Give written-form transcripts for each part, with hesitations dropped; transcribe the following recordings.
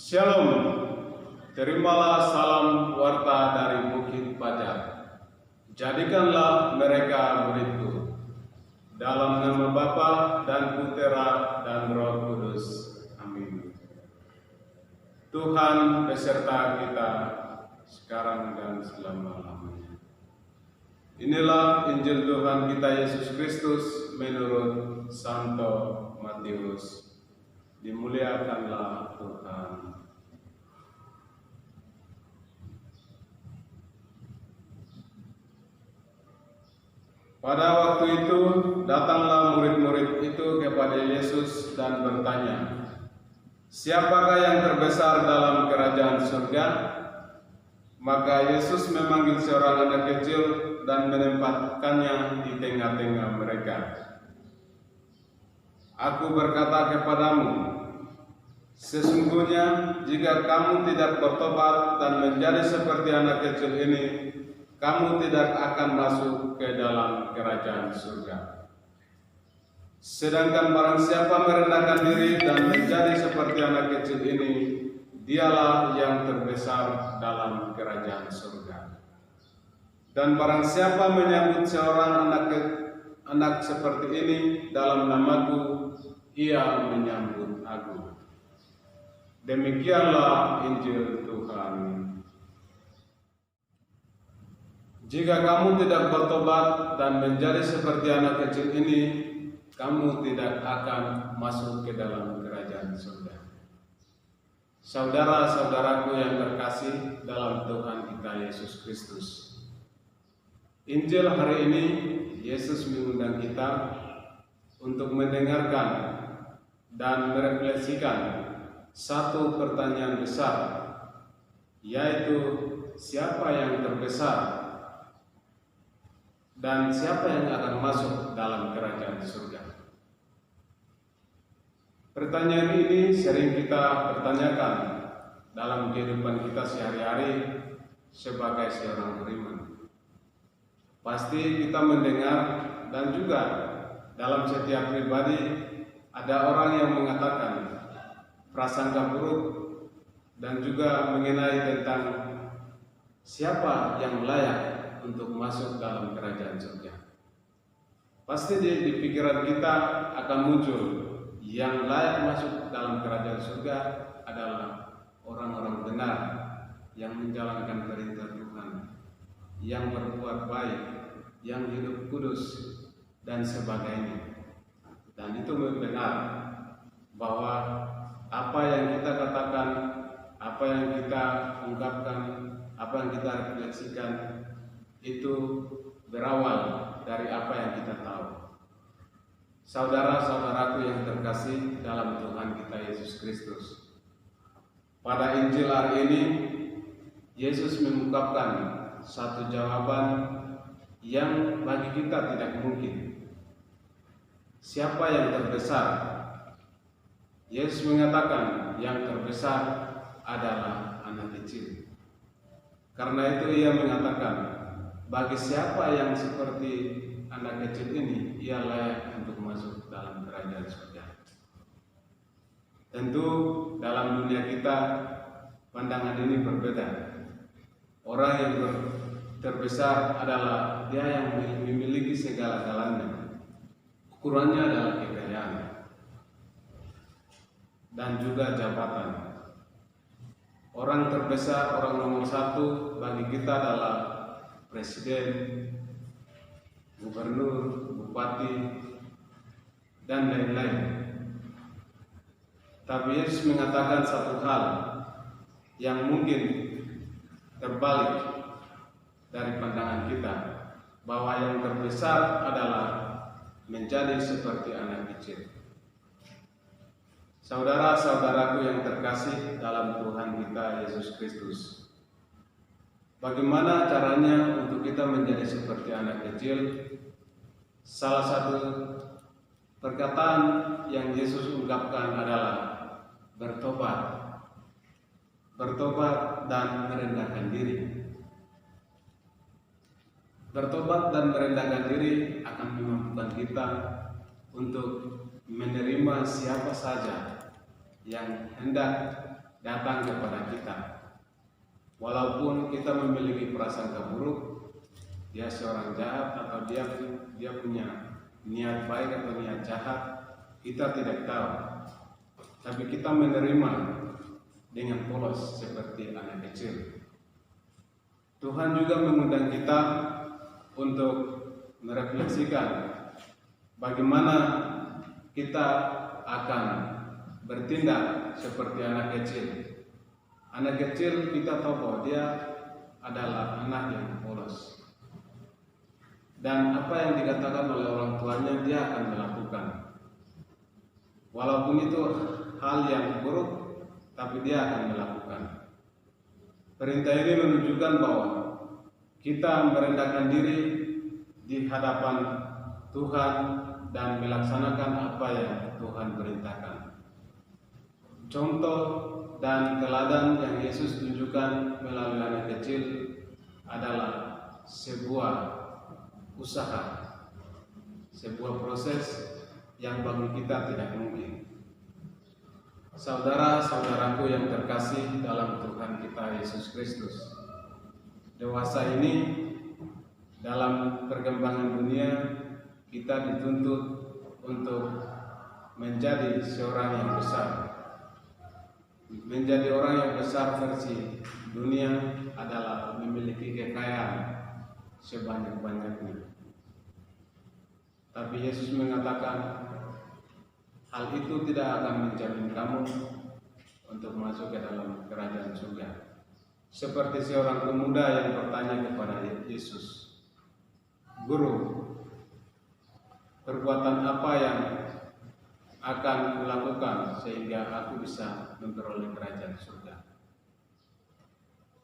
Shalom, terimalah salam warta dari Bukit Pajar. Jadikanlah mereka muridku. Dalam nama Bapa dan Putera dan Roh Kudus. Amin. Tuhan beserta kita sekarang dan selama-lamanya. Inilah Injil Tuhan kita Yesus Kristus menurut Santo Matius. Dimuliakanlah Tuhan. Pada waktu itu datanglah murid-murid itu kepada Yesus dan bertanya, "Siapakah yang terbesar dalam kerajaan surga?" Maka Yesus memanggil seorang anak kecil dan menempatkannya di tengah-tengah mereka. "Aku berkata kepadamu, sesungguhnya jika kamu tidak bertobat dan menjadi seperti anak kecil ini, kamu tidak akan masuk ke dalam kerajaan surga. Sedangkan barang siapa merendahkan diri dan menjadi seperti anak kecil ini, dialah yang terbesar dalam kerajaan surga. Dan barang siapa menyambut seorang anak seperti ini dalam namaku, ia menyambut aku." Demikianlah Injil Tuhan. Jika kamu tidak bertobat dan menjadi seperti anak kecil ini, kamu tidak akan masuk ke dalam kerajaan surga. Saudara-saudaraku yang terkasih dalam Tuhan kita Yesus Kristus, Injil hari ini Yesus mengundang kita untuk mendengarkan dan merefleksikan satu pertanyaan besar, yaitu siapa yang terbesar dan siapa yang akan masuk dalam kerajaan surga. Pertanyaan ini sering kita pertanyakan dalam kehidupan kita sehari-hari sebagai seorang beriman. Pasti kita mendengar dan juga dalam setiap pribadi ada orang yang mengatakan prasangka buruk dan juga mengenai tentang siapa yang layak untuk masuk dalam kerajaan surga. Pasti di pikiran kita akan muncul yang layak masuk dalam kerajaan surga adalah orang-orang benar yang menjalankan perintah Tuhan, yang berbuat baik, yang hidup kudus dan sebagainya. Dan itu benar bahwa apa yang kita katakan, apa yang kita ungkapkan, apa yang kita refleksikan itu berawal dari apa yang kita tahu. Saudara-saudaraku yang terkasih dalam Tuhan kita Yesus Kristus, pada Injil hari ini Yesus mengungkapkan satu jawaban yang bagi kita tidak mungkin. Siapa yang terbesar? Yesus mengatakan yang terbesar adalah anak kecil. Karena itu ia mengatakan, bagi siapa yang seperti anak kecil ini, ia layak untuk masuk dalam kerajaan surga. Tentu dalam dunia kita pandangan ini berbeda. Orang yang terbesar adalah dia yang memiliki segala-galanya. Ukurannya adalah kekayaan dan juga jabatan. Orang terbesar, orang nomor satu bagi kita adalah presiden, gubernur, bupati, dan lain-lain. Tapi Yesus mengatakan satu hal yang mungkin terbalik dari pandangan kita, bahwa yang terbesar adalah menjadi seperti anak kecil. Saudara-saudaraku yang terkasih dalam Tuhan kita Yesus Kristus, bagaimana caranya untuk kita menjadi seperti anak kecil? Salah satu perkataan yang Yesus ungkapkan adalah bertobat. Bertobat dan merendahkan diri. Bertobat dan merendahkan diri akan memampukan kita untuk menerima siapa saja yang hendak datang kepada kita. Walaupun kita memiliki prasangka buruk, dia seorang jahat atau dia punya niat baik atau niat jahat, kita tidak tahu. Tapi kita menerima dengan polos seperti anak kecil. Tuhan juga mengundang kita untuk merefleksikan bagaimana kita akan bertindak seperti anak kecil. Anak kecil kita tahu bahwa dia adalah anak yang polos. Dan apa yang dikatakan oleh orang tuanya dia akan melakukan. Walaupun itu hal yang buruk, tapi dia akan melakukan. Perintah ini menunjukkan bahwa kita merendahkan diri di hadapan Tuhan dan melaksanakan apa yang Tuhan perintahkan. Contoh dan teladan yang Yesus tunjukkan melalui anak kecil adalah sebuah usaha, sebuah proses yang bagi kita tidak mungkin. Saudara-saudaraku yang terkasih dalam Tuhan kita Yesus Kristus, dewasa ini dalam perkembangan dunia kita dituntut untuk menjadi seorang yang besar. Menjadi orang yang besar versi dunia adalah memiliki kekayaan sebanyak-banyaknya. Tapi Yesus mengatakan hal itu tidak akan menjamin kamu untuk masuk ke dalam kerajaan surga. Seperti seorang pemuda yang bertanya kepada Yesus, "Guru, perbuatan apa yang akan kulakukan sehingga aku bisa memperoleh kerajaan surga?"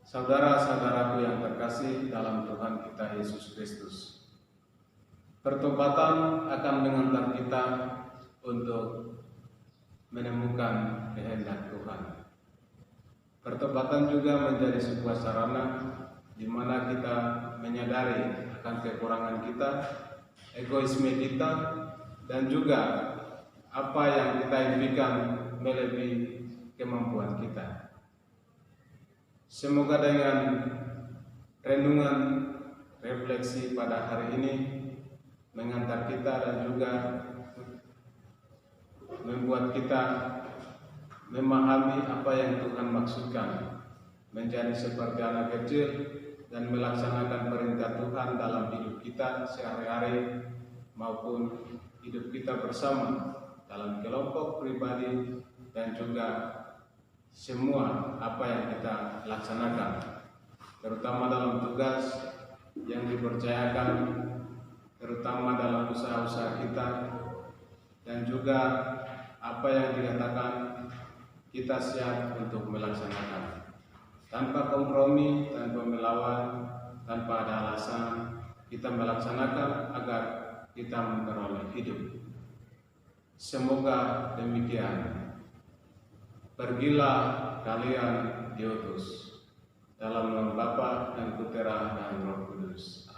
Saudara-saudaraku yang terkasih dalam Tuhan kita Yesus Kristus, pertobatan akan mengantar kita untuk menemukan kehendak Tuhan. Pertobatan juga menjadi sebuah sarana di mana kita menyadari akan kekurangan kita, egoisme kita, dan juga apa yang kita impikan melebihi kemampuan kita. Semoga dengan renungan refleksi pada hari ini mengantar kita dan juga membuat kita memahami apa yang Tuhan maksudkan, menjadi seperti anak kecil dan melaksanakan perintah Tuhan dalam hidup kita sehari-hari maupun hidup kita bersama dalam kelompok pribadi dan juga semua apa yang kita laksanakan, terutama dalam tugas yang dipercayakan, terutama dalam usaha-usaha kita, dan juga apa yang dikatakan kita siap untuk melaksanakan tanpa kompromi, tanpa melawan, tanpa ada alasan. Kita melaksanakan agar kita memperoleh hidup. Semoga demikian. Pergilah kalian diutus dalam nama Bapa dan Putera dan Roh Kudus.